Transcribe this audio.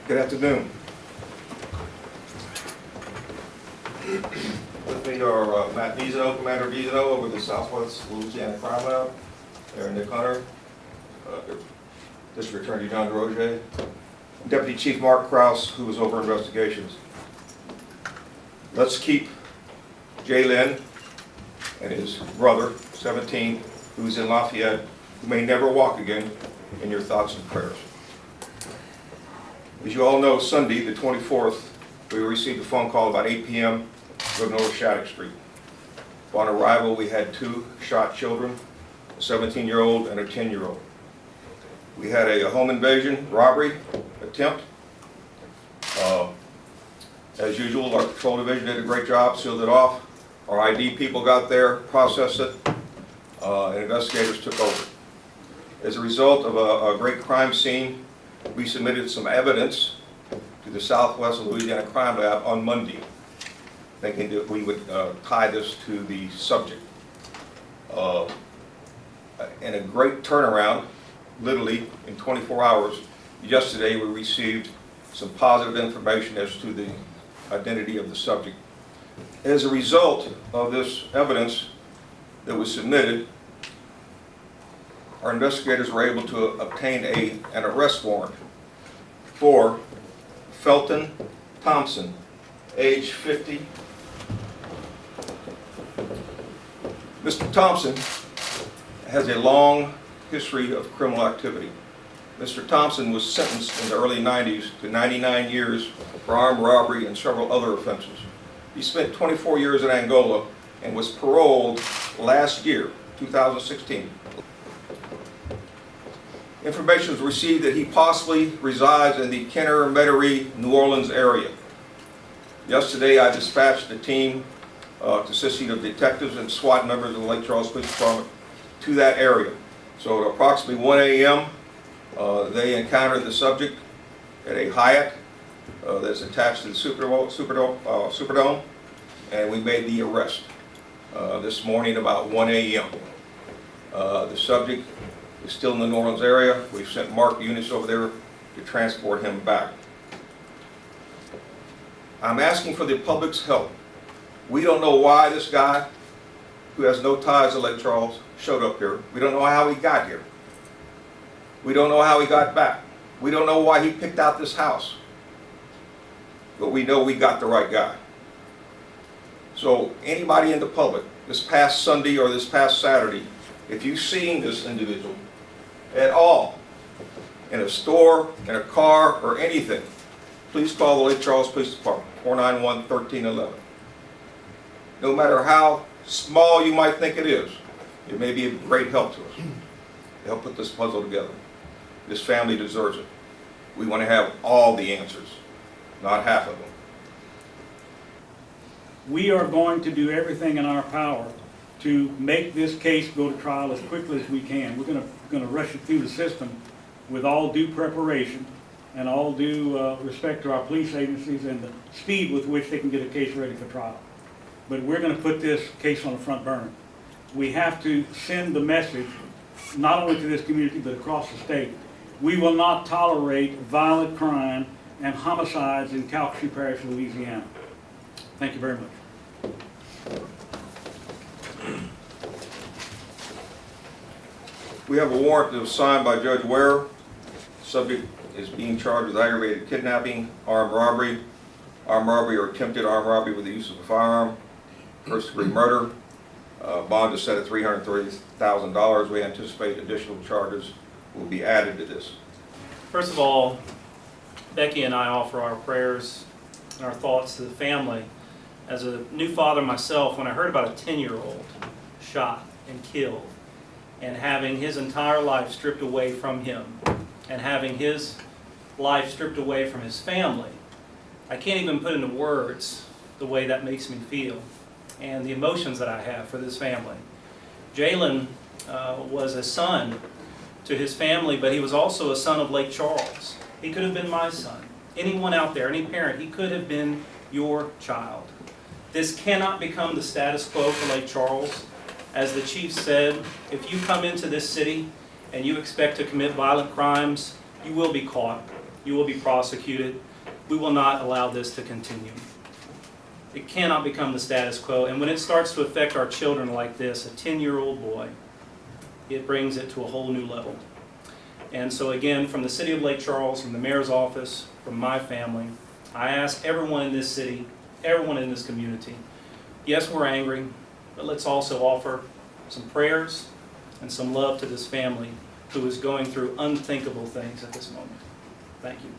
Good afternoon. With me are Matt Vizano, Commander Vizano over the Southwest Louisiana Crime Lab, Aaron Nick Hunter, District Attorney John DeRoger, and Deputy Chief Mark Krause, who is over investigations. Let's keep Jalen and his brother, 17, who's in Lafayette, who may never walk again, in your thoughts and prayers. As you all know, Sunday, the 24th, we received a phone call about 8 p.m. from North Shattuck Street. Upon arrival, we had 2 shot children, a 17-year-old and a 10-year-old. We had a home invasion, robbery attempt. As usual, our patrol division did a great job, sealed it off. Our ID people got there, processed it, and investigators took over. As a result of a great crime scene, we submitted some evidence to the Southwest Louisiana Crime Lab on Monday, thinking that we would tie this to the subject. And a great turnaround, literally in 24 hours. Yesterday we received some positive information as to the identity of the subject. As a result of this evidence that was submitted, our investigators were able to obtain an arrest warrant for Felton Thompson, age 50. Mr. Thompson has a long history of criminal activity. Mr. Thompson was sentenced in the early 90s to 99 years for armed robbery and several other offenses. He spent 24 years in Angola and was paroled last year, 2016. Information was received that he possibly resides in the Kenner, Metairie, New Orleans area. Yesterday I dispatched a team consisting of detectives and SWAT members of the Lake Charles Police Department to that area. So at approximately 1 a.m. They encountered the subject at a Hyatt that's attached to the Superdome, and we made the arrest this morning about 1 a.m. The subject is still in the New Orleans area. We've sent marked units over there to transport him back. I'm asking for the public's help. We don't know why this guy, who has no ties to Lake Charles, showed up here. We don't know how he got here. We don't know how he got back. We don't know why he picked out this house. But we know we got the right guy. So anybody in the public, this past Sunday or this past Saturday, if you've seen this individual at all, in a store, in a car, or anything, please call the Lake Charles Police Department, 491-1311. No matter how small you might think it is, it may be of great help to us to help put this puzzle together. This family deserves it. We want to have all the answers, not half of them. We are going to do everything in our power to make this case go to trial as quickly as we can. We're going to rush it through the system with all due preparation and all due respect to our police agencies and the speed with which they can get a case ready for trial. But we're going to put this case on the front burner. We have to send the message, not only to this community, but across the state. We will not tolerate violent crime and homicides in Calcasieu Parish, Louisiana. Thank you very much. We have a warrant that was signed by Judge Ware. Subject is being charged with aggravated kidnapping, armed robbery or attempted armed robbery with the use of a firearm, first-degree murder. Bond is set at $330,000. We anticipate additional charges will be added to this. First of all, Becky and I offer our prayers and our thoughts to the family. As a new father myself, when I heard about a 10-year-old shot and killed, and having his entire life stripped away from him, and having his life stripped away from his family, I can't even put into words the way that makes me feel and the emotions that I have for this family. Jalen was a son to his family, but he was also a son of Lake Charles. He could have been my son. Anyone out there, any parent, he could have been your child. This cannot become the status quo for Lake Charles. As the chief said, if you come into this city and you expect to commit violent crimes, you will be caught. You will be prosecuted. We will not allow this to continue. It cannot become the status quo, and when it starts to affect our children like this, a 10-year-old boy, it brings it to a whole new level. And so again, from the City of Lake Charles, from the Mayor's office, from my family, I ask everyone in this city, everyone in this community, yes, we're angry, but let's also offer some prayers and some love to this family who is going through unthinkable things at this moment. Thank you.